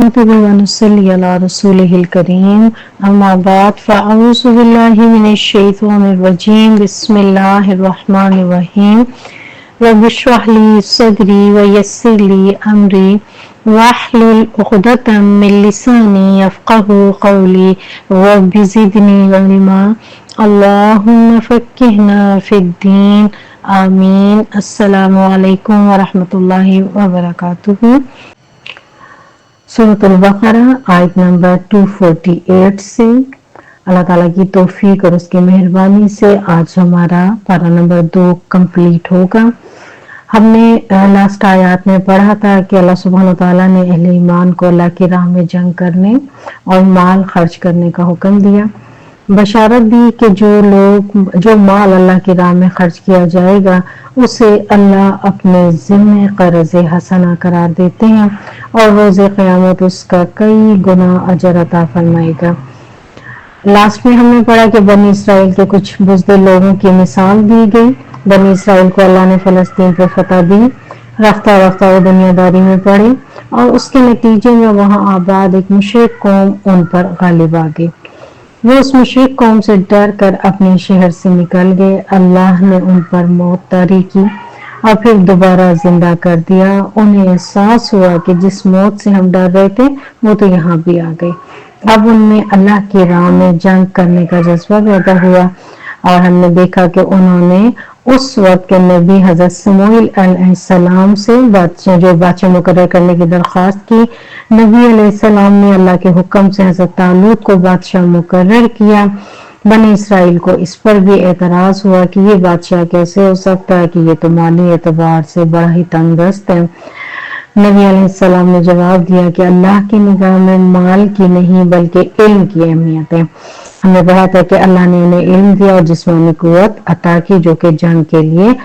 नहमदुहु व नसल्ली अला रसूलिहिल करीम अम्मा बाद फ़अऊज़ु बिल्लाहि मिनश शैतानिर रजीम बिस्मिल्लाहिर रहमानिर रहीम रब्बि इश्रह ली सदरी व यस्सिर ली अमरी वहलुल उक़दतम मिन लिसानी यफ़क़हू क़ौली रब्बि ज़िदनी इल्मा अल्लाहुम्मा फ़क़्क़िहना फ़िद्दीन आमीन। अस्सलामु अलैकुम व रहमतुल्लाहि व बरकातुहू। सूरत अल-बक़रा आयत नंबर 248 से अल्लाह ताला की तौफीक और उसकी मेहरबानी से आज हमारा पारा नंबर 2 कंप्लीट होगा। हमने लास्ट आयत में पढ़ा था कि अल्लाह सुब्हानो ताला ने अहले ईमान को अल्लाह की राह में जंग करने और माल खर्च करने का हुक्म दिया, बशारत दी कि जो माल अल्लाह की राह में खर्च किया जाएगा उसे अल्लाह अपने ज़िम्मे कर्ज़ हसना करार देते हैं और रोज़े क़यामत उसका कई गुना अजर अता फरमाएगा। लास्ट में हमने पढ़ा कि बनी इसराइल के कुछ बुज़दिल लोगों की मिसाल दी गई। बनी इसराइल को अल्लाह ने फ़लस्तीन पर फतह दी, रफ्ता रफ्ता वो दुनियादारी में पड़े और उसके नतीजे में वहाँ आबाद एक मुशरिक कौम उन पर गालिब आ गई। वो उस मुशरिक कौम से डर कर अपने शहर से निकल गए। अल्लाह ने उन पर मौत तारी की और फिर दोबारा जिंदा कर दिया। उन्हें एहसास हुआ कि जिस मौत से हम डर रहे थे वो तो यहाँ भी आ गई। अब उनमें अल्लाह की राह में जंग करने का जज्बा पैदा हुआ और हमने देखा कि उन्होंने उस वक्त के नबी हज़रत समूएल अलैहिस्सलाम से जो बादशाह मुकर्रर करने की दरख्वास्त की। नबी अलैहिस्सलाम ने अल्लाह के हुक्म से हज़रत तालूत को बादशाह मुकर्रर किया। बनी इसराइल को इस पर भी एतराज़ हुआ कि ये बादशाह कैसे हो सकता है कि ये तो माली एतबार से बड़ा ही तंगदस्त है। नबी अलैहिस्सलाम ने जवाब दिया कि अल्लाह की निगाह में माल की नहीं बल्कि इल्म की अहमियत है। हमने पढ़ा था कि अल्लाह ने उन्हें इल्म दिया और जिस्मानी कुव्वत अता की जो कि जंग के लिए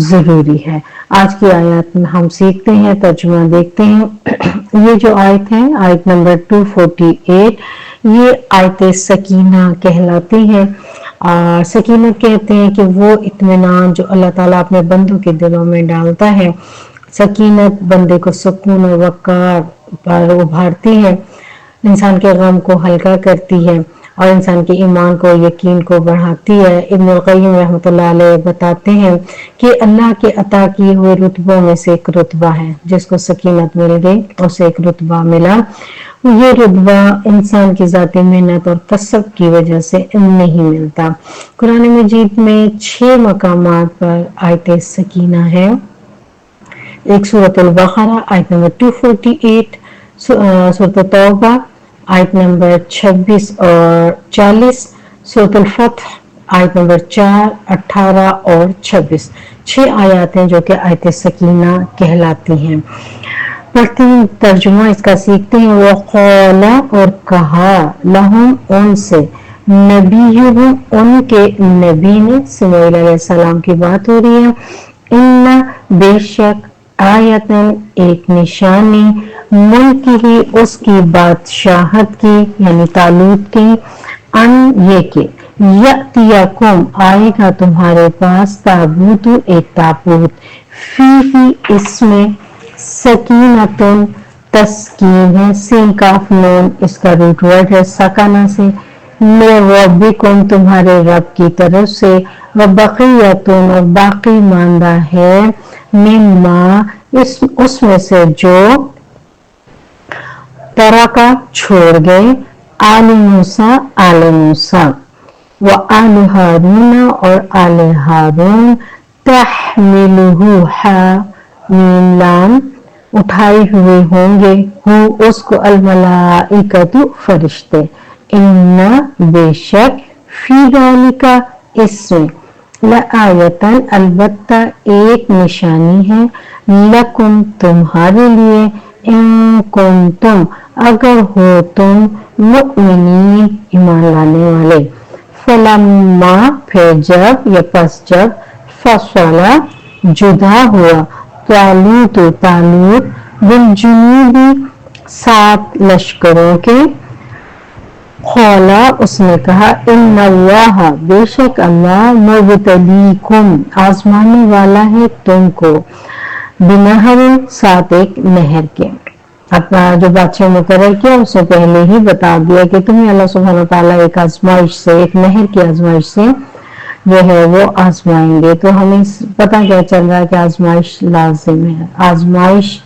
ज़रूरी है। आज की आयत में हम सीखते हैं, तर्जुमा देखते हैं। ये जो आयत है आयत नंबर 248, ये आयत सकीना कहलाती है। सकीनत कहते हैं कि वो इत्मीनान जो अल्लाह ताला अपने बंदों के दिलों में डालता है। सकीनत बंदे को सुकून और वक़ार पर उभारती है, इंसान के गम को हल्का करती है और इंसान के ईमान को यकीन को बढ़ाती है। इब्नुल क़य्यिम रहमतुल्लाह अलैह बताते हैं कि अल्लाह के अता किए हुए रुतबों में से एक रुतबा है। जिसको सकीनत मिल गई उसे एक रुतबा मिला। ये रुतबा इंसान की ज़ाती मेहनत और कसब की वजह से नहीं मिलता। कुरान मजीद में 6 मकामात पर आयत सकीना है। एक सूरत अल-बक़रा आयत नंबर 248, सूरत तौबा आयत नंबर 26 और 40, सूरत अल-फतह आयत नंबर 4, 18 और 26। 6 आयत हैं जो कि आयत सकीना कहलाती हैं। पढ़ते तर्जुमा इसका सीखते हैं। वो क़ौला और कहा, लहुम उनसे, नबीयुहुम उनके नबी ने, समूएल अलैहिस्सलाम की बात हो रही है। इन्ना बेशक, आयतन एक निशानी, मुल्क ही उसकी बादशाहत की यानी तालूत की, अन ये के यअतियकुम आएगा तुम्हारे पास, ताबूतु एक ताबूत, फीही इसमें, सकीनतुन तस्कीन है, सीन काफ नून इसका रूट वर्ड है सकाना से, में रब्बिकुम तुम्हारे रब की तरफ से, व बक़ियतुन और बाकी मानदा है, मिम्मा उसमें से जो तरका छोड़ गए, आले मूसा व आले हारून और आले हारून, तहमिलुहु हा मीम लाम उठाए हुए होंगे, हु उसको अल-मलाइकतु फरिश्ते, इन्ना बेशक, फी ज़ालिका इसमें, लआयतन अलबत्ता एक निशानी है, लकुम तुम्हारे लिए, इन कुंतुम अगर हो तुम, मुअमिनीन ईमान लाने वाले। फलम्मा फिर जब या पस जब, फसला जुदा हुआ, तालूत बिलजुनूबी 7 लश्करों के, क़ौला उसने कहा, इन्नल्लाह बेशक अल्लाह मुब्तलीकुम आजमाने वाला है तुमको, बिनहर साथ एक नहर के। अपना जो बादशाह मुकर्रर किया उससे पहले ही बता दिया कि तुम्हें अल्लाह सुब्हान व तआला एक आजमाइश से, एक नहर की आजमाइश से जो है वो आजमाएंगे। तो हमें पता क्या चल रहा है कि आजमाइश लाजिम है, आजमाइश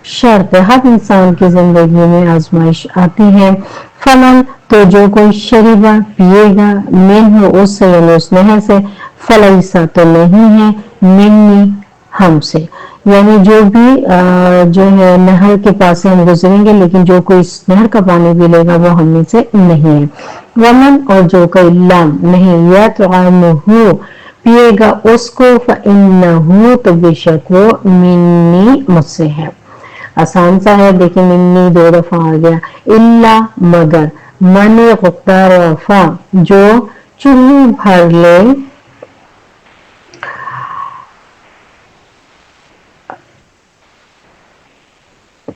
शर्त है, हर इंसान की जिंदगी में आजमाइश आती है। फलन, तो जो कोई शरीबा पिएगा, मिन हो उससे यानी उस नहर से, फलैसा तो नहीं है, मिन्नी हमसे, यानी जो भी जो है नहर के पास से हम गुजरेंगे लेकिन जो कोई इस नहर का पानी पी लेगा वो हम में से नहीं है। वमन, और जो कोई लम नहीं या तो पिएगा उसको, फ़इन्नहु, तो बेशक वो, मिन्नी मुझसे है। आसान सा है, देखिए मिन्नी 2 दफा आ गया। इल्ला मगर, मन गुफ्तारफा, जो चुल्लू भर ले,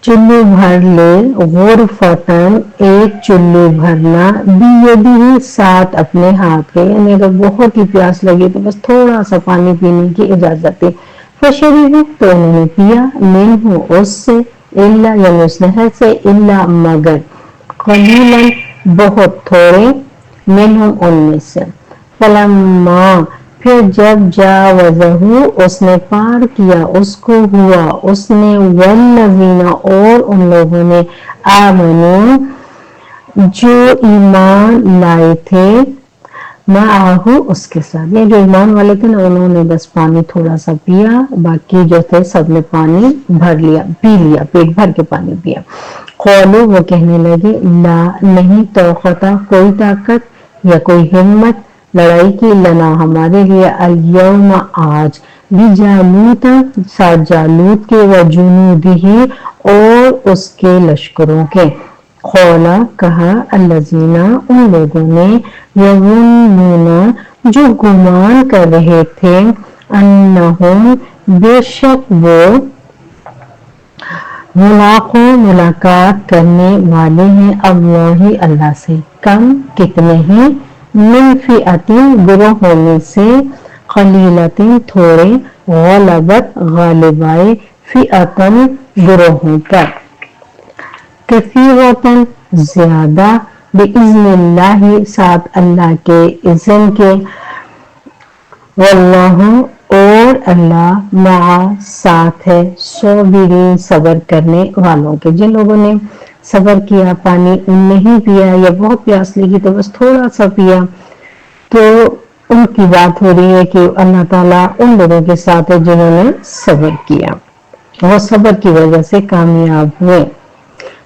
चुल्लू भर ले, गुरफतन, एक चुल्लू भरना, बियदिही, साथ अपने हाथ के, यानी अगर बहुत ही प्यास लगी तो बस थोड़ा सा पानी पीने की इजाजत है। फशरीबू, तो उन्होंने पिया, मिन्हु उससे, इल्ला यानी उस नहर से, इल्ला मगर, कलीलन बहुत थोड़े, मिन्हु उनमें से। फलम्मा, फिर जब जावज़हु उसने पार किया उसको, हुआ उसने, वल्लज़ीना, और उन लोगों ने, आमनू, जो ईमान लाए थे, माहू उसके साथ, ये जो ईमान वाले थे ना उन्होंने बस पानी थोड़ा सा पिया, बाकी जो थे सब ने पानी भर लिया, पी लिया, पेट भर के पानी पिया। क़ालू, वो कहने लगे, ला नहीं, तौक़ता कोई ताकत या कोई हिम्मत लड़ाई की, लना हमारे लिए, अल-यौम आज, बिजालूत साथ जालूत के, व जुनूदिही और उसके लश्करों के। क़ौला कहा, अल्लज़ीना उन लोगों ने, यज़ुन्नूना जो गुमान कर रहे थे, अन्नहुम बेशक वो, मुलाकात करने वाले हैं, अल्लाही अल्लाह से, कम कितने हैं, मिन फ़िअतिन गुरोहों में से, क़लीलतिन थोड़े, ग़लबत ग़ालिबाए, फ़िअतन गुरोहों पर, कसीरतन ज्यादा, बिइज़्निल्लाहि साथ अल्लाह के इज़्न के, वल्लाहु और अल्लाह मआ साथ है, साबिरीन सब्र करने वालों के। जिन लोगों ने सब्र किया, पानी नहीं पिया या बहुत प्यास लगी तो बस थोड़ा सा पिया, तो उनकी बात हो रही है कि अल्लाह ताला उन लोगों के साथ है जिन्होंने सब्र किया, वो सब्र की वजह से कामयाब हुए,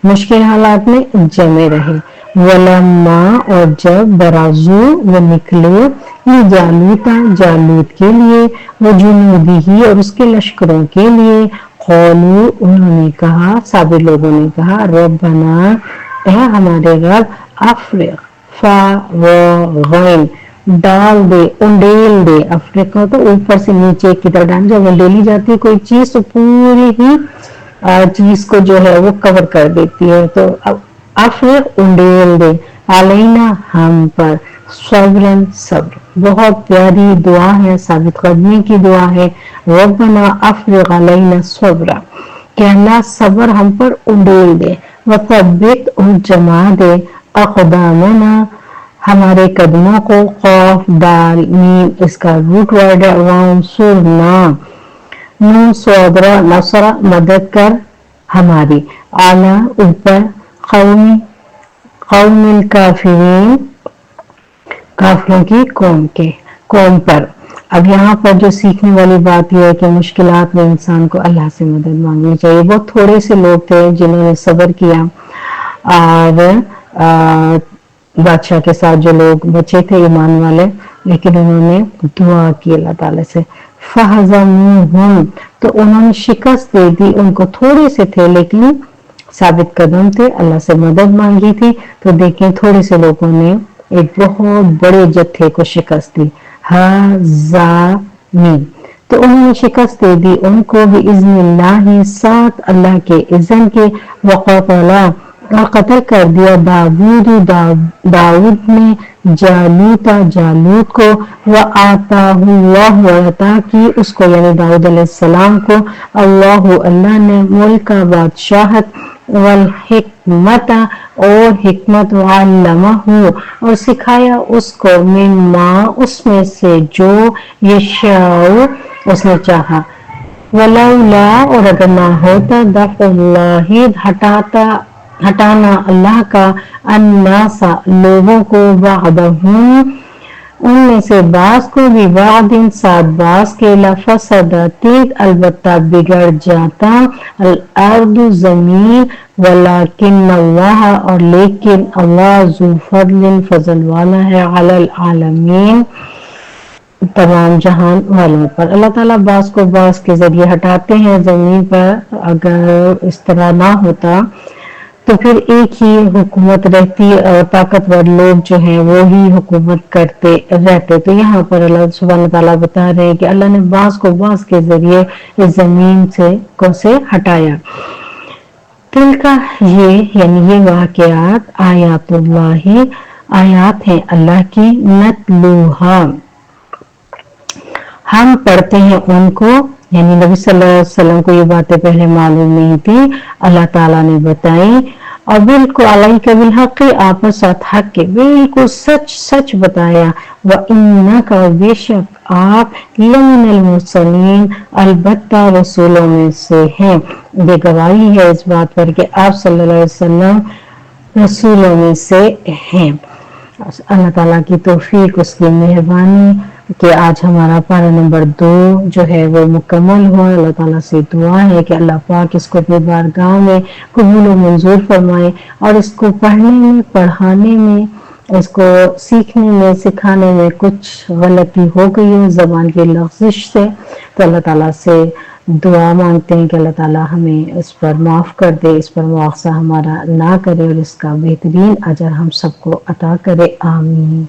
मुश्किल हालात में जमे रहे। वलम्मा, और जब बराजू वो निकले, ये जालूता जालूत के लिए, वो जुनूदिही और उसके लश्करों के लिए, क़ौलू उन्होंने कहा, साबिर लोगों ने कहा, रब्बना है हमारे रब, अफ्रिग़ फा व गैन डाल दे, उंडेल दे, अफ्रीका तो ऊपर से नीचे की तरफ डाल, जब उंडेली जाती है कोई चीज तो पूरी ही चीज को जो है वो कवर कर देती है, तो अफ्रीक उंडेल दे, अलैना हम पर, सब्रन सब्र, बहुत प्यारी दुआ है, साबित कदमी की दुआ है, रब्बना अफ्रीक अलैना सब्रा, कि अल्लाह सब्र हम पर उंडेल दे, वसब्बित और जमा दे, अक़दामना हमारे कदमों को, क़ाफ दाल मीम इसका रूट वर्ड है, वंसुरना नून सोदरा नसरा मदद कर हमारी, आला ऊपर, कौमिल काफिरीन काफिरों की कौम पर। अब यहाँ पर जो सीखने वाली बात यह है कि मुश्किलात में इंसान को अल्लाह से मदद मांगनी चाहिए। बहुत थोड़े से लोग थे जिन्होंने सब्र किया, और बादशाह के साथ जो लोग बचे थे ईमान वाले, लेकिन उन्होंने दुआ की अल्लाह ताला से, फहज़मुहुम तो उन्होंने शिकस्त दे दी, उनको थोड़े से थे लेकिन साबित कदम थे, अल्लाह से मदद मांगी थी, तो देखें थोड़े से लोगों ने एक बहुत बड़े जत्थे को शिकस्त दी, हाज़ामी तो उन्होंने शिकस्त दे दी उनको भी इज़्निल्लाहि साथ अल्लाह के इज़्न के, वक़तला और कत्ल कर दिया दाऊद ने जालूता जालूत को, व आताहुल्लाह व अता की उसको यानी दाऊद अलैहिस्सलाम को, अल्लाह अल्लाह ने मुल्क का बादशाहत वल और हिकमत वअल्लमहु और सिखाया उसको मिम्मा उसमें से जो यशाउ उसने चाहा। वलौला और अगर ना होता दफ़ुल्लाहि हटाना अल्लाह का अन्नासा लोगों को बादहुम उनमें से बास को भी वादिन साथ बास के लफसदतीन अलबत्ता बिगड़ जाता अल अर्दु जमीन वलाकिन अल्लाह और लेकिन अल्लाह ज़ू फज़लिन फजल वाला है अलल आलमीन तमाम जहान वालों पर। अल्लाह ताला बास को बास के जरिए हटाते हैं जमीन पर। अगर इस तरह ना होता तो फिर एक ही हुकूमत रहती और ताकतवर लोग जो हैं वो ही हुकूमत करते रहते। तो यहाँ पर अल्लाह सुब्हान ताला बता रहे हैं कि अल्लाह ने बास को बास के जरिए इस जमीन से हटाया। दिल का ये यानी ये वाक़यात आयातुल्लाही आयात हैं अल्लाह की नतलूहा हम पढ़ते हैं उनको यानी नबी सल्लल्लाहु अलैहि वसल्लम को ये बातें पहले मालूम नहीं थी, अल्लाह ताला ने बताई और बिल्कुल अलैका बिल हक़ आप साथ हक के बिल्कुल सच सच बताया। व इन्नका बेशक आप लमिनल मुरसलीन अलबत्ता रसूलों में से हैं। ये गवाही है इस बात पर कि आप सल्लल्लाहु अलैहि वसल्लम रसूलों में से हैं। अल्लाह ताला की तौफीक उसकी मेहरबानी कि आज हमारा पारा नंबर 2 जो है वो मुकम्मल हुआ। अल्लाह ताला से दुआ है कि अल्लाह पाक इसको अपनी बारगाह में कबूल व मंजूर फरमाए और इसको पढ़ने में पढ़ाने में इसको सीखने में सिखाने में कुछ गलती हो गई हो ज़बान की लग़ज़िश से तो अल्लाह ताला से दुआ मांगते हैं कि अल्लाह ताला हमें इस पर माफ़ कर दे, इस पर मुआवजा हमारा ना करे और इसका बेहतरीन अजर हम सबको अता करे। आमीन।